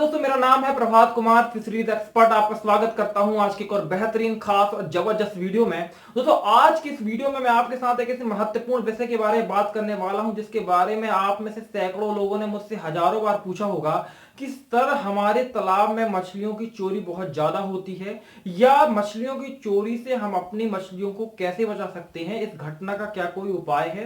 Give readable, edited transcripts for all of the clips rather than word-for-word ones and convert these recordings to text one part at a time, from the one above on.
दोस्तों, मेरा नाम है प्रभात कुमार, फिशरीज एक्सपर्ट। आपका स्वागत करता हूं आज की एक और बेहतरीन, खास और जबरदस्त वीडियो में। दोस्तों, आज की इस वीडियो में मैं आपके साथ एक ऐसे महत्वपूर्ण विषय के बारे में बात करने वाला हूं जिसके बारे में आप में से सैकड़ों लोगों ने मुझसे हजारों बार पूछा होगा कि सर, हमारे तालाब में मछलियों की चोरी बहुत ज्यादा होती है, या मछलियों की चोरी से हम अपनी मछलियों को कैसे बचा सकते हैं, इस घटना का क्या कोई उपाय है।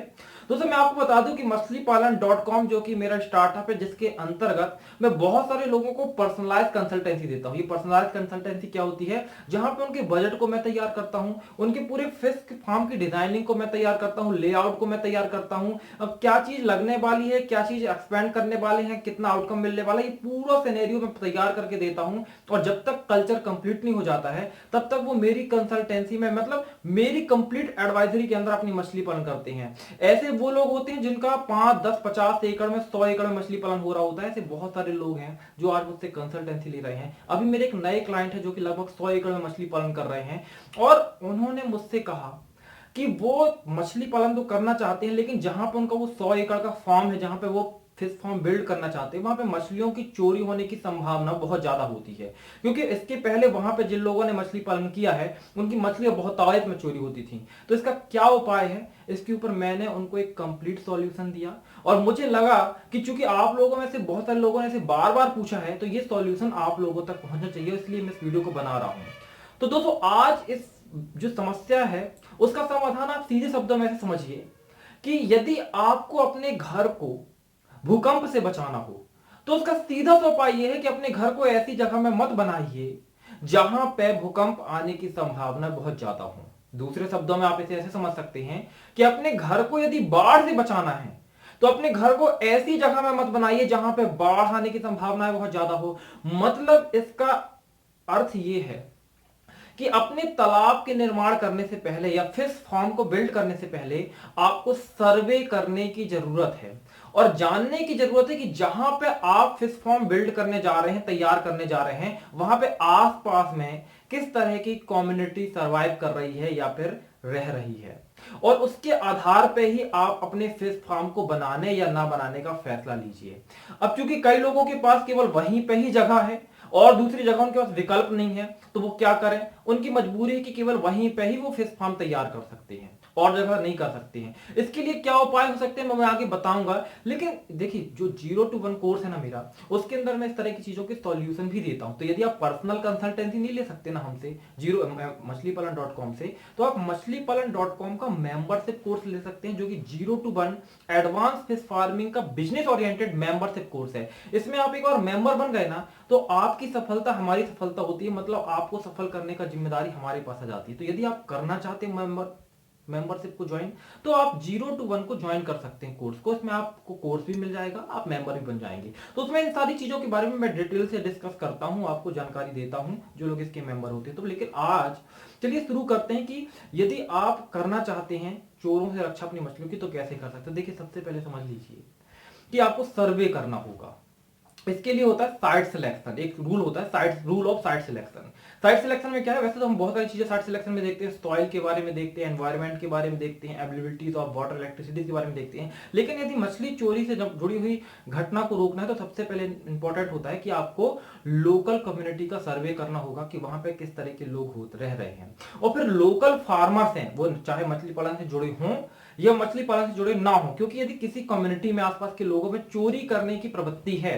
दोस्तों, मैं आपको बता दूं कि मछलीपालन.com जो कि मेरा स्टार्टअप है, जिसके अंतर्गत मैं बहुत सारे लोगों को पर्सनलाइज कंसल्टेंसी देता हूं। ये पर्सनलाइज कंसल्टेंसी क्या होती है? जहां पे उनके बजट को मैं तैयार करता हूं, उनके पूरे फिश फार्म की डिजाइनिंग को मैं तैयार करता हूं, लेआउट को मैं तैयार करता हूं, अब क्या चीज लगने वाली है, क्या चीज एक्सपेंड करने वाले हैं, कितना आउटकम मिलने वाला है, ये पूरा सिनेरियो मैं तैयार करके देता हूं। और जब तक कल्चर कंप्लीट नहीं हो जाता है तब तक वो मेरी कंसल्टेंसी में, मतलब मेरी कंप्लीट एडवाइजरी के अंदर अपनी मछली पालन करते हैं। ऐसे वो लोग होते हैं जिनका 5, 10, 50 एकड़ में, 100 एकड़ में मछली पालन हो रहा होता है। ऐसे बहुत सारे लोग हैं जो आज मुझसे कंसल्टेंसी ले रहे हैं। अभी मेरे एक नए क्लाइंट है जो कि लगभग 100 एकड़ में मछली पालन कर रहे हैं, और उन्होंने मुझसे कहा कि वो मछली पालन तो करना चाहते हैं, लेकिन जहां पर उनका वो 100 एकड़ का फार्म है, जहां पे वो फिश फार्म बिल्ड करना चाहते हैं, वहां पे मछलियों की चोरी होने की संभावना बहुत ज्यादा होती है। क्योंकि इसके पहले वहां पे जिन लोगों ने मछली पालन किया है, उनकी मछलियां बहुत तादाद में चोरी होती थी। तो इसका क्या उपाय है, इसके ऊपर मैंने उनको एक कंप्लीट सॉल्यूशन दिया। और मुझे लगा कि चूंकि आप लोगों में से बहुत सारे लोगों ने इसे बार बार पूछा है, तो ये सॉल्यूशन आप लोगों तक पहुंचना चाहिए, इसलिए मैं इस वीडियो को बना रहा हूं। तो दोस्तों, आज इस जो समस्या है उसका समाधान आप सीधे शब्दों में से समझिए कि यदि आपको अपने घर को भूकंप से बचाना हो, तो उसका सीधा सा उपाय यह है कि अपने घर को ऐसी जगह में मत बनाइए जहां पे भूकंप आने की संभावना बहुत ज्यादा हो। दूसरे शब्दों में आप इसे ऐसे समझ सकते हैं कि अपने घर को यदि बाढ़ से बचाना है, तो अपने घर को ऐसी जगह में मत बनाइए जहां पे बाढ़ आने की संभावना बहुत ज्यादा हो। मतलब इसका अर्थ यह है कि अपने तालाब के निर्माण करने से पहले या फिश फार्म को बिल्ड करने से पहले आपको सर्वे करने की जरूरत है, और जानने की जरूरत है कि जहां पे आप फिश फार्म बिल्ड करने जा रहे हैं, तैयार करने जा रहे हैं, वहां पे आसपास में किस तरह की कम्युनिटी सरवाइव कर रही है या फिर रह रही है। और उसके आधार पे ही आप अपने फिश फार्म को बनाने या ना बनाने का फैसला लीजिए। अब चूंकि कई लोगों के पास केवल वहीं पे ही जगह है और दूसरी जगह उनके पास विकल्प नहीं है, तो वो क्या करें? उनकी मजबूरी है कि केवल वहीं पे ही वो फिश फार्म तैयार कर सकते हैं, और जगह नहीं कर सकते हैं। इसके लिए क्या उपाय हो सकते हैं मैं आगे बताऊंगा। लेकिन देखिए, जो 0 to 1 कोर्स है ना मेरा, उसके अंदर मैं इस तरह की चीजों के सॉल्यूशन भी देता हूं। तो यदि आप पर्सनल कंसल्टेंसी नहीं ले सकते ना हमसे, मछलीपालन.com से, तो आप मछलीपालन.com का मेंबरशिप कोर्स ले सकते हैं, जो कि 0 to 1 एडवांस फिश फार्मिंग का बिजनेस ओरिएंटेड मेंबरशिप कोर्स है। इसमें आप एक बार मेंबर बन गए ना, तो आपकी सफलता हमारी सफलता होती है। मतलब आपको सफल करने का जिम्मेदारी हमारे पास आ जाती है। तो यदि आप करना चाहते हैं मेंबरशिप को ज्वाइन, तो आप 0 to 1 को ज्वाइन कर सकते हैं कोर्स को। इसमें आपको कोर्स भी मिल जाएगा, आप मेंबर भी बन जाएंगे। तो उसमें इन सारी चीजों के बारे में मैं डिटेल से डिस्कस करता हूं, आपको जानकारी देता हूं, जो लोग इसके मेंबर होते हैं। तो लेकिन आज चलिए शुरू करते हैं कि यदि आप करना चाहते हैं चोरों से रक्षा अपनी मछलियों की, तो कैसे कर सकते हैं। देखिए, सबसे पहले समझ लीजिए कि आपको सर्वे करना होगा। इसके लिए होता है साइट सिलेक्शन। एक रूल होता है site, rule of site selection. Site selection में क्या है? वैसे तो हम बहुत सारी चीजें साइट सिलेक्शन में देखते हैं, सॉइल के बारे में देखते हैं, एनवायरनमेंट के बारे में देखते हैं, अवेलेबिलिटी ऑफ वाटर, इलेक्ट्रिसिटी के बारे में देखते हैं। लेकिन यदि मछली चोरी से जब जुड़ी हुई घटना को रोकना है, तो सबसे पहले इंपॉर्टेंट होता है कि आपको लोकल कम्युनिटी का सर्वे करना होगा कि वहां पे किस तरह के लोग रह रहे हैं। और फिर लोकल फार्मर्स हैं, वो चाहे मछली पालन से जुड़े हों या मछली पालन से जुड़े ना हो, क्योंकि यदि किसी कम्युनिटी में, आसपास के लोगों में चोरी करने की प्रवृत्ति है,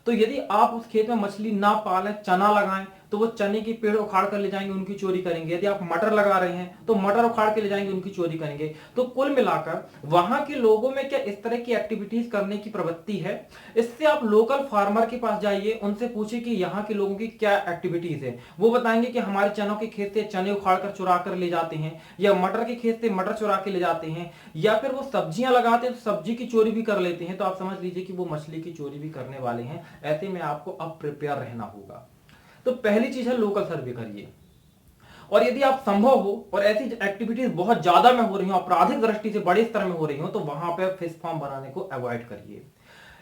तो यदि आप उस खेत में मछली ना पालें, चना लगाएं, तो वो चने की पेड़ उखाड़ कर ले जाएंगे, उनकी चोरी करेंगे। यदि आप मटर लगा रहे हैं तो मटर उखाड़ के ले जाएंगे, उनकी चोरी करेंगे। तो कुल मिलाकर वहां के लोगों में क्या इस तरह की एक्टिविटीज करने की प्रवृत्ति है? इससे आप लोकल फार्मर के पास जाइए, उनसे पूछिए कि यहाँ के लोगों की क्या एक्टिविटीज है। वो बताएंगे कि हमारे चनों के खेत से चने उखाड़ कर चुरा कर ले जाते हैं, या मटर के खेत से मटर चुरा के ले जाते हैं, या फिर वो सब्जियां लगाते हैं तो सब्जी की चोरी भी कर लेते हैं। तो आप समझ लीजिए कि वो मछली की चोरी भी करने वाले हैं। ऐसे में आपको अब प्रिपेयर रहना होगा। तो पहली चीज है लोकल सर्वे करिए। और यदि आप संभव हो और ऐसी एक्टिविटीज बहुत ज्यादा में हो रही हो, आपराधिक दृष्टि से बड़े स्तर में हो रही हो, तो वहां पे फिश फार्म बनाने को अवॉइड करिए।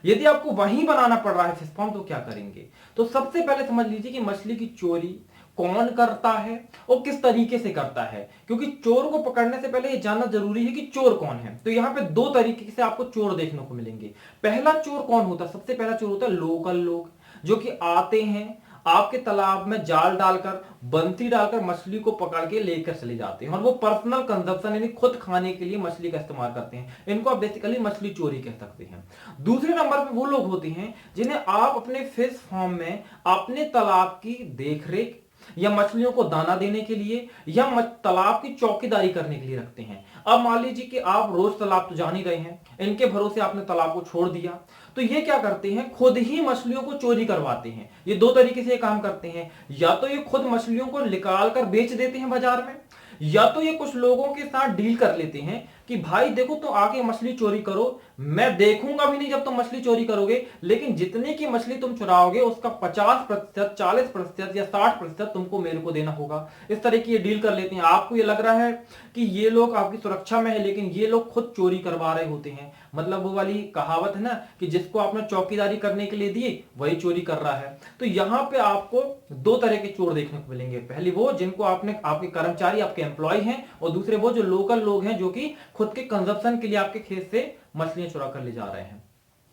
यदि आपको वहीं बनाना पड़ रहा है फिश फार्म, तो क्या करेंगे? तो सबसे पहले समझ लीजिए कि मछली की चोरी कौन करता है और किस तरीके से करता है। क्योंकि चोर को पकड़ने से पहले यह जानना जरूरी है कि चोर कौन है। तो यहां पे 2 तरीके से आपको चोर देखने को मिलेंगे। पहला चोर कौन होता है? सबसे पहला चोर होता है लोकल लोग। जो कि आते हैं आपके तालाब में जाल डालकर, बंसी डालकर मछली को पकड़ के लेकर चले जाते हैं और वो पर्सनल कंजप्शन यानी खुद खाने के लिए मछली का इस्तेमाल करते हैं। इनको आप बेसिकली मछली चोरी कह सकते हैं। दूसरे नंबर पे वो लोग होते हैं जिन्हें आप अपने फिश फार्म में अपने तालाब की देखरेख या मछलियों को दाना देने के लिए या तालाब की चौकीदारी करने के लिए रखते हैं। अब मान लीजिए कि आप रोज तालाब तो जान ही रहे हैं, इनके भरोसे आपने तालाब को छोड़ दिया, तो ये क्या करते हैं, खुद ही मछलियों को चोरी करवाते हैं। ये दो तरीके से काम करते हैं, या तो ये खुद मछलियों को निकाल कर बेच देते हैं बाजार में, या तो ये कुछ लोगों के साथ डील कर लेते हैं कि भाई देखो तो आके मछली चोरी करो, मैं देखूंगा भी नहीं जब तुम मछली चोरी करोगे, लेकिन जितने की मछली तुम चुराओगे उसका 50%, 40% या 60% तुमको मेरे को देना होगा। इस तरह की ये डील कर लेते हैं। आपको ये लग रहा है कि ये लोग आपकी सुरक्षा में है, लेकिन ये लोग खुद चोरी करवा रहे होते हैं। मतलब वो वाली कहावत है ना कि जिसको आपने चौकीदारी करने के लिए दी वही चोरी कर रहा है। तो यहां पे आपको दो तरह के चोर देखने को मिलेंगे। पहली वो जिनको आपने, आपके कर्मचारी, आपके एम्प्लॉय हैं, और दूसरे वो जो लोकल लोग हैं जो कि खुद के कंजप्शन के लिए आपके खेत से मछलियां चुरा कर ले जा रहे हैं।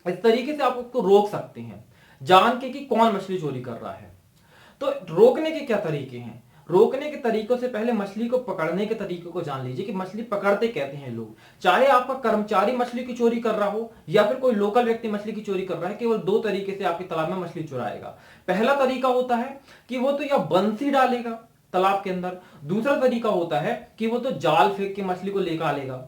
इस तरीके से आप उसको रोक सकते हैं जान के कि कौन मछली चोरी कर रहा है। तो रोकने के क्या तरीके हैं? रोकने के तरीकों से पहले मछली को पकड़ने के तरीकों को जान लीजिए कि मछली पकड़ते कहते हैं लोग। चाहे आपका कर्मचारी मछली की चोरी कर रहा हो या फिर कोई लोकल व्यक्ति मछली की चोरी कर रहा है, केवल दो तरीके से आपके तालाब में मछली चुराएगा। पहला तरीका होता है कि वो तो या बंसी डालेगा तालाब के अंदर, दूसरा तरीका होता है कि वो तो जाल फेंक के मछली को लेकर आलेगा।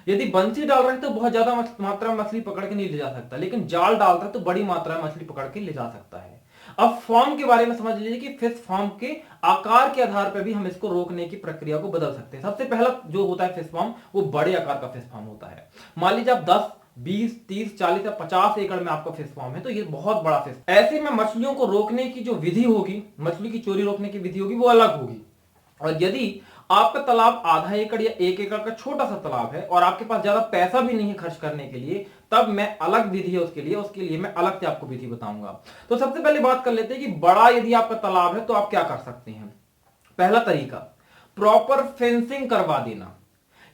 यदि बंसी डाल रहे हैं तो बहुत ज्यादा मात्रा में मछली पकड़ के नहीं ले जा सकता, लेकिन जाल डालता है तो बड़ी मात्रा में मछली पकड़ के ले जा सकता है। अब फॉर्म के बारे में समझ लीजिए कि फिश फॉर्म के आकार के आधार पर भी हम इसको रोकने की प्रक्रिया को बदल सकते हैं। सबसे पहला जो होता है फिश फॉर्म, वो बड़े आकार का फिश फॉर्म होता है। मान लीजिए आप 10, 20, 30, 40 या 50 एकड़ में आपका फिश फॉर्म है, तो ये बहुत बड़ा फिश। ऐसे में मछलियों को रोकने की जो विधि होगी, मछली की चोरी रोकने की विधि होगी, वो अलग होगी। और यदि आपका तालाब आधा एकड़ या 1 एकड़ का छोटा सा तालाब है और आपके पास ज्यादा पैसा भी नहीं है खर्च करने के लिए, तब मैं अलग विधि है उसके लिए मैं अलग से आपको विधि बताऊंगा। तो सबसे पहले बात कर लेते हैं कि बड़ा यदि आपका तालाब है तो आप क्या कर सकते हैं। पहला तरीका, प्रॉपर फेंसिंग करवा देना।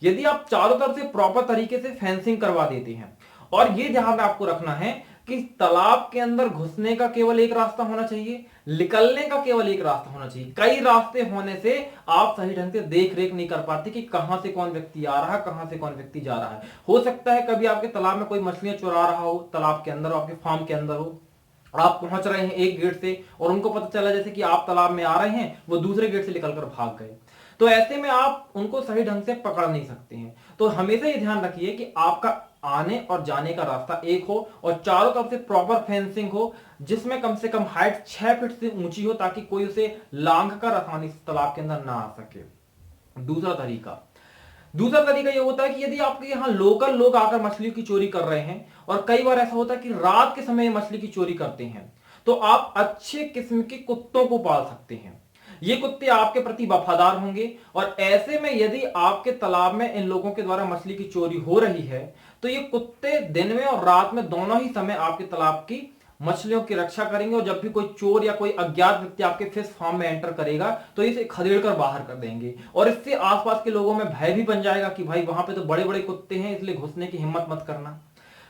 यदि आप चारों तरफ से प्रॉपर तरीके से फेंसिंग करवा देते हैं, और ये ध्यान में आपको रखना है कि तालाब के अंदर घुसने का केवल एक रास्ता होना चाहिए, निकलने का केवल एक रास्ता होना चाहिए। कई रास्ते होने से आप सही ढंग से देख रेख नहीं कर पाते कि कहां से कौन व्यक्ति आ रहा है, कहां से कौन व्यक्ति जा रहा है। हो सकता है कभी आपके तालाब में कोई मछलियां चुरा रहा हो, तालाब के अंदर हो, आपके फार्म के अंदर हो, आप पहुंच रहे हैं एक गेट से और उनको पता चला जैसे कि आप तालाब में आ रहे हैं, वो दूसरे गेट से निकलकर भाग गए, तो ऐसे में आप उनको सही ढंग से पकड़ नहीं सकते हैं। तो हमेशा ये ध्यान रखिए कि आपका आने और जाने का रास्ता एक हो और चारों तरफ से प्रॉपर फेंसिंग हो, जिसमें कम से कम हाइट 6 फीट से ऊंची हो, ताकि कोई उसे लांघ कर आसानी से तालाब के अंदर ना आ सके। दूसरा तरीका यह होता है कि यदि आपके यहाँ लोकल लोग आकर मछली की चोरी कर रहे हैं, और कई बार ऐसा होता है कि रात के समय मछली की चोरी करते हैं, तो आप अच्छे किस्म के कुत्तों को पाल सकते हैं। ये कुत्ते आपके प्रति वफादार होंगे, और ऐसे में यदि आपके तालाब में इन लोगों के द्वारा मछली की चोरी हो रही है, तो ये कुत्ते दिन में और रात में दोनों ही समय आपके तालाब की मछलियों की रक्षा करेंगे। और जब भी कोई चोर या कोई अज्ञात व्यक्ति आपके फिश फार्म में एंटर करेगा तो इसे खदेड़ कर बाहर कर देंगे, और इससे आसपास के लोगों में भय भी बन जाएगा कि भाई वहां पे तो बड़े बड़े कुत्ते हैं, इसलिए घुसने की हिम्मत मत करना।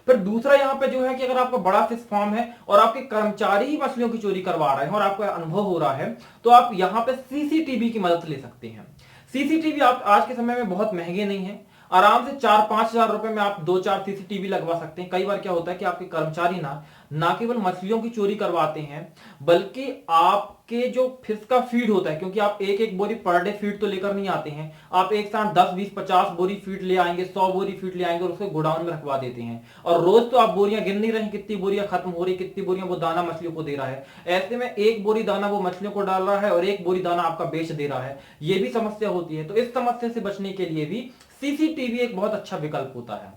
फिर दूसरा यहाँ पे जो है कि अगर आपका बड़ा फिश फार्म है और आपके कर्मचारी ही मछलियों की चोरी करवा रहे हैं और आपको अनुभव हो रहा है, तो आप यहाँ पे सीसीटीवी की मदद ले सकते हैं। सीसीटीवी आप आज के समय में बहुत महंगे नहीं है, आराम से 4-5 हजार रुपए में आप 2-4 सीसीटीवी लगवा सकते हैं। कई बार क्या होता है कि आपके कर्मचारी ना केवल मछलियों की चोरी करवाते हैं, बल्कि आपके जो फिश का फीड होता है, क्योंकि आप एक एक बोरी पर डे फीड तो लेकर नहीं आते हैं, आप एक साथ 10, 20, 50 बोरी फीड ले आएंगे, 100 बोरी फीड ले आएंगे और उसको गोडाउन में रखवा देते हैं। और रोज तो आप बोरियां गिन नहीं रहे कितनी बोरियां खत्म हो रही, कितनी बोरियां वो दाना मछलियों को दे रहा है। ऐसे में एक बोरी दाना वो मछलियों को डाल रहा है और एक बोरी दाना आपका बेच दे रहा है, ये भी समस्या होती है। तो इस समस्या से बचने के लिए भी सीसीटीवी एक बहुत अच्छा विकल्प होता है।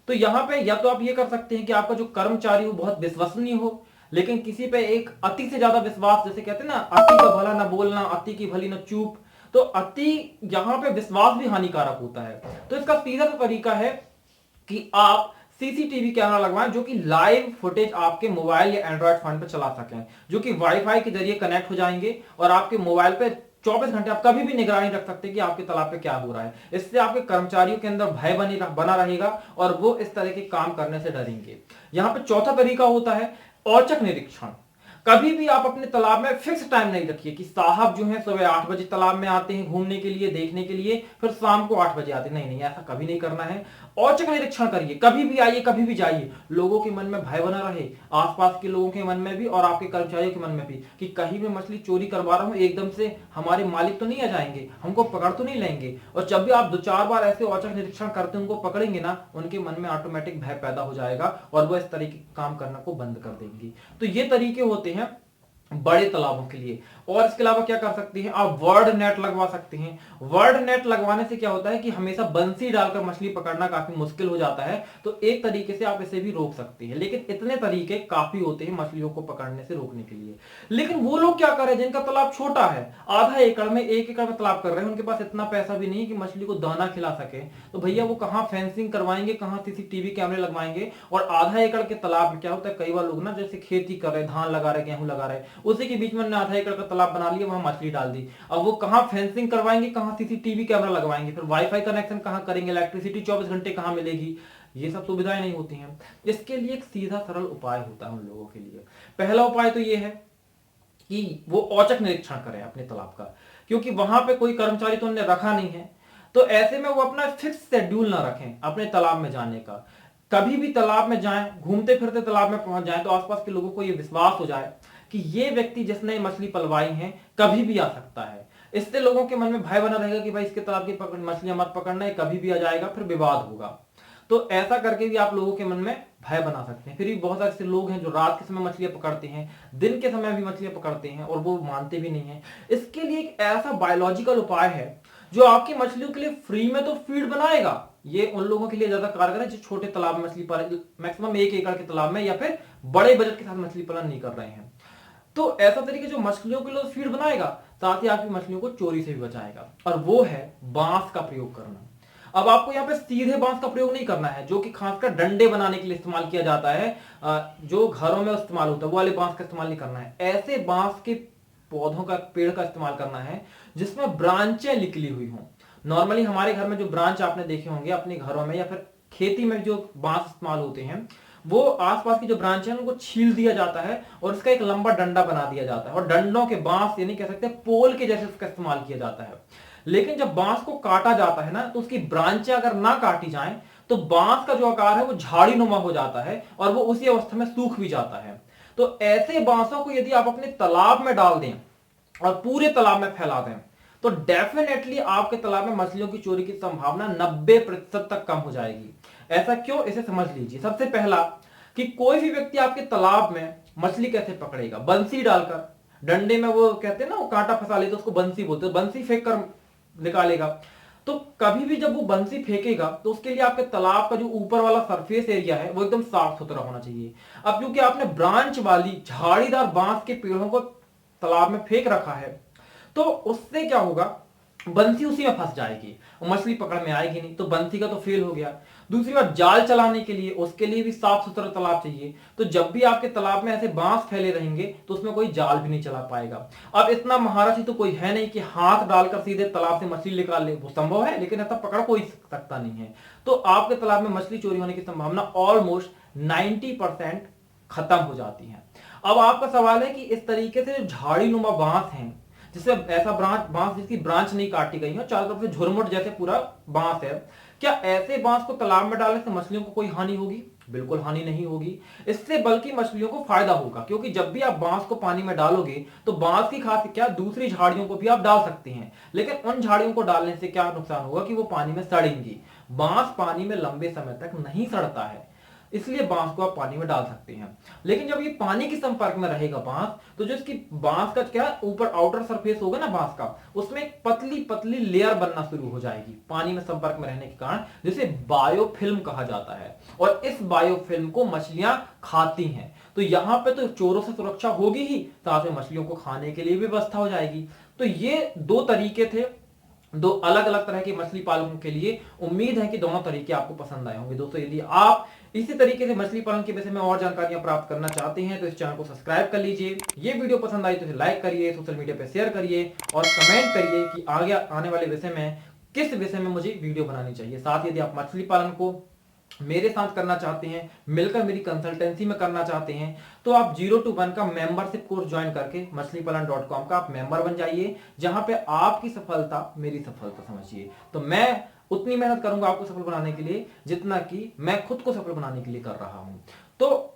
तो यहां पे या तो आप ये कर सकते हैं कि आपका जो कर्मचारी हो बहुत विश्वसनीय हो, लेकिन किसी पे एक अति से ज्यादा विश्वास, जैसे कहते हैं ना, अति का भला न बोलना, अति की भली न चूप, तो अति यहां पे विश्वास भी हानिकारक होता है। तो इसका सीधा सा तरीका है कि आप सीसीटीवी कैमरा लगवाएं जो कि लाइव फुटेज आपके मोबाइल या एंड्रॉइड फोन पे चला सकें, जो कि वाईफाई के जरिए कनेक्ट हो जाएंगे और आपके मोबाइल पे 24 घंटे आप कभी भी निगरानी रख सकते हैं कि आपके तालाब पे क्या हो रहा है। इससे आपके कर्मचारियों के अंदर भय बना रहेगा और वो इस तरह के काम करने से डरेंगे। यहां पे चौथा तरीका होता है औचक निरीक्षण। कभी भी आप अपने तालाब में फिक्स टाइम नहीं रखिए कि साहब जो है सुबह 8 बजे तालाब में आते हैं घूमने के लिए, देखने के लिए, फिर शाम को 8 बजे आते हैं। नहीं नहीं, ऐसा कभी नहीं करना है। औचक निरीक्षण करिए, कभी भी आइए, कभी भी जाइए। लोगों के मन में भय बना रहे, आसपास के लोगों के मन में भी और आपके कर्मचारियों के मन में भी, कि कहीं मैं मछली चोरी करवा रहा हूं, एकदम से हमारे मालिक तो नहीं आ जाएंगे, हमको पकड़ तो नहीं लेंगे। और जब भी आप 2-4 बार ऐसे औचक निरीक्षण करते उनको पकड़ेंगे ना, उनके मन में ऑटोमेटिक भय पैदा हो जाएगा और वो इस तरीके के काम करना को बंद कर देंगे। तो ये तरीके होते हैं बड़े तालाबों के लिए। और इसके अलावा क्या कर सकते हैं आप, वर्ड नेट लगवा सकते हैं। वर्ड नेट लगवाने से क्या होता है कि हमेशा बंसी डालकर मछली पकड़ना काफी मुश्किल हो जाता है, तो एक तरीके से आप इसे भी रोक सकते हैं। लेकिन इतने तरीके काफी होते हैं मछलियों को पकड़ने से रोकने के लिए। लेकिन वो लोग क्या करें जिनका तालाब छोटा है, आधा एकड़ में, 1 एकड़ में तालाब कर रहे हैं, उनके पास इतना पैसा भी नहीं है कि मछली को दाना खिला सके, तो भैया वो कहां फेंसिंग करवाएंगे, कहां सीसीटीवी कैमरे लगवाएंगे। और आधा एकड़ के तालाब में क्या होता है, कई बार लोग ना जैसे खेती कर रहे, धान लगा रहे, गेहूं लगा रहे, उसी के बीच में आधा एकड़ का तालाब बना लिया, वहां मछली डाल दी। अब वो कहां फेंसिंग करवाएंगे, कहां सीसीटीवी कैमरा लगवाएंगे, फिर वाईफाई कनेक्शन कहां करेंगे, इलेक्ट्रिसिटी 24 घंटे कहां मिलेगी, ये सब सुविधाएं नहीं होती हैं। इसके लिए एक सीधा सरल उपाय होता है उन लोगों के लिए। पहला उपाय तो ये है कि वो औचक निरीक्षण करें अपने तालाब का, क्योंकि वहां पे कोई कर्मचारी तो उन्होंने रखा नहीं है, तो ऐसे में वो अपना फिक्स शेड्यूल ना रखें अपने तालाब में जाने का। कभी भी तालाब में जाएं, घूमते फिरते तालाब में पहुंच जाएं, तो आसपास के लोगों को ये विश्वास हो जाए कि ये व्यक्ति जिसने मछली पलवाई है कभी भी आ सकता है। इससे लोगों के मन में भय बना रहेगा कि भाई इसके तालाब की मछलियां मत पकड़ना है, कभी भी आ जाएगा, फिर विवाद होगा। तो ऐसा करके भी आप लोगों के मन में भय बना सकते हैं। फिर भी बहुत सारे ऐसे लोग हैं जो रात के समय मछलियां पकड़ते हैं, दिन के समय भी मछलियां पकड़ते हैं और वो मानते भी नहीं है। इसके लिए एक ऐसा बायोलॉजिकल उपाय है जो आपकी मछलियों के लिए फ्री में तो फीड बनाएगा। ये उन लोगों के लिए ज्यादा कारगर है जो छोटे तालाब में मछली पालन, मैक्सिमम 1 एकड़ के तालाब में या फिर बड़े बजट के साथ मछली पालन नहीं कर रहे हैं। तो ऐसा तरीके जो मछलियों के लिए फीड बनाएगा, साथ ही आपकी मछलियों को चोरी से भी बचाएगा, और वो है बांस का प्रयोग करना। अब आपको यहाँ पे सीधे बांस का प्रयोग नहीं करना है, जो कि खासकर डंडे बनाने के लिए इस्तेमाल किया जाता है, जो घरों में इस्तेमाल होता है, वो वाले बांस का इस्तेमाल नहीं करना है। ऐसे बांस के पौधों का, पेड़ का इस्तेमाल करना है जिसमें ब्रांचें निकली हुई हों। नॉर्मली हमारे घर में जो ब्रांच आपने देखे होंगे अपने घरों में या फिर खेती में जो बांस इस्तेमाल होते हैं, वो आसपास की जो ब्रांच है उनको छील दिया जाता है और उसका एक लंबा डंडा बना दिया जाता है, और डंडों के बांस यानी कह सकते हैं पोल के जैसे उसका इस्तेमाल किया जाता है। लेकिन जब बांस को काटा जाता है ना, तो उसकी ब्रांचें अगर ना काटी जाएं तो बांस का जो आकार है वो झाड़ी नुमा हो जाता है और वो उसी अवस्था में सूख भी जाता है। तो ऐसे बांसों को यदि आप अपने तालाब में डाल दें और पूरे तालाब में फैला दें, तो डेफिनेटली आपके तालाब में मछलियों की चोरी की संभावना 90% तक कम हो जाएगी। ऐसा क्यों, इसे समझ लीजिए। सबसे पहला कि कोई भी व्यक्ति आपके तालाब में मछली कैसे पकड़ेगा, बंसी डालकर, डंडे में वो कहते हैं ना वो कांटा फंसा लेते, उसको बंसी बोलते हैं, बंसी फेंक कर निकालेगा। तो कभी भी जब वो बंसी फेंकेगा तो उसके लिए आपके तालाब का जो ऊपर वाला सरफेस एरिया है वो एकदम साफ सुथरा होना चाहिए। अब क्योंकि आपने ब्रांच वाली झाड़ीदार बांस के पेड़ों को तालाब में फेंक रखा है, तो उससे क्या होगा, बंसी उसी में फंस जाएगी और मछली पकड़ में आएगी नहीं, तो बंसी का तो फेल हो गया। दूसरी बात, जाल चलाने के लिए, उसके लिए भी साफ सुथरा तालाब चाहिए। तो जब भी आपके तालाब में ऐसे बांस फैले रहेंगे तो उसमें कोई जाल भी नहीं चला पाएगा। अब इतना महारथी तो कोई है नहीं कि हाथ डालकर सीधे तालाब से मछली निकाल ले, वो संभव है लेकिन ऐसा पकड़ कोई सकता नहीं है। तो आपके तालाब में मछली चोरी होने की संभावना ऑलमोस्ट 90% खत्म हो जाती है। अब आपका सवाल है कि इस तरीके से झाड़ी नुमा बांस है जिससे ऐसा बांस जिसकी ब्रांच नहीं काटी गई हो, चारों तरफ से झुरमुट जैसे पूरा बांस है, क्या ऐसे बांस को तालाब में डालने से मछलियों को कोई हानि होगी? बिल्कुल हानि नहीं होगी। इससे बल्कि मछलियों को फायदा होगा, क्योंकि जब भी आप बांस को पानी में डालोगे तो बांस की खातिर क्या दूसरी झाड़ियों को भी आप डाल सकते हैं, लेकिन उन झाड़ियों को डालने से क्या नुकसान होगा कि वो पानी में सड़ेंगी। बांस पानी में लंबे समय तक नहीं सड़ता है, इसलिए बांस को आप पानी में डाल सकते हैं। लेकिन जब ये पानी के संपर्क में रहेगा बांस, तो जो इसकी बांस का क्या ऊपर आउटर सरफेस होगा ना बांस का, उसमें एक पतली पतली लेयर बनना शुरू हो जाएगी पानी में संपर्क में रहने के कारण, जिसे बायोफिल्म कहा जाता है। और इस बायोफिल्म को मछलियां खाती हैं। तो यहां पे तो चोरों से सुरक्षा होगी ही, साथ में मछलियों को खाने के लिए भी व्यवस्था हो जाएगी। तो ये 2 तरीके थे, 2 अलग अलग तरह के मछली पालकों के लिए। उम्मीद है कि दोनों तरीके आपको पसंद आए होंगे। दोस्तों, यदि आप इसी तरीके से मछली पालन के विषय में और जानकारियां प्राप्त करना चाहते हैं तो इस चैनल को सब्सक्राइब कर लीजिए। ये वीडियो पसंद आई तो इसे लाइक करिए, सोशल मीडिया पे शेयर करिए और कमेंट करिए कि आगे आने वाले विषय में किस विषय में मुझे वीडियो बनानी चाहिए। साथ ही यदि आप मछली पालन को मेरे साथ करना चाहते हैं, मिलकर मेरी कंसल्टेंसी में करना चाहते हैं, तो आप 0 to 1 का मेंबरशिप कोर्स ज्वाइन करके मछलीपालन.com का आप मेंबर बन जाइए, जहां पे आपकी सफलता मेरी सफलता समझिए। तो मैं उतनी मेहनत करूंगा आपको सफल बनाने के लिए जितना कि मैं खुद को सफल बनाने के लिए कर रहा हूं। तो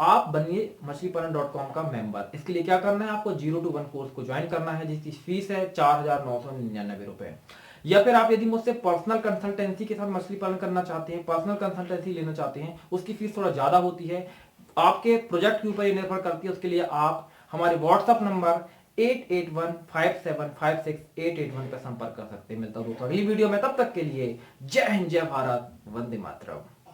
आप बनिए मछलीपालन.com का मेंबर। इसके लिए क्या करना है, आपको 0 to 1 कोर्स को ज्वाइन करना है, जिसकी फीस है 4,999 रुपए। या फिर आप यदि मुझसे पर्सनल कंसल्टेंसी के साथ मछली पालन करना चाहते हैं, पर्सनल कंसल्टेंसी लेना चाहते हैं, उसकी फीस थोड़ा ज्यादा होती है, आपके प्रोजेक्ट के ऊपर ये निर्भर करती है। उसके लिए आप हमारे व्हाट्सएप नंबर 8815756881 पर संपर्क कर सकते हैं। मिलता हूं दोस्तों अगली वीडियो में, तब तक के लिए जय हिंद, जय भारत, वंदे मातरम।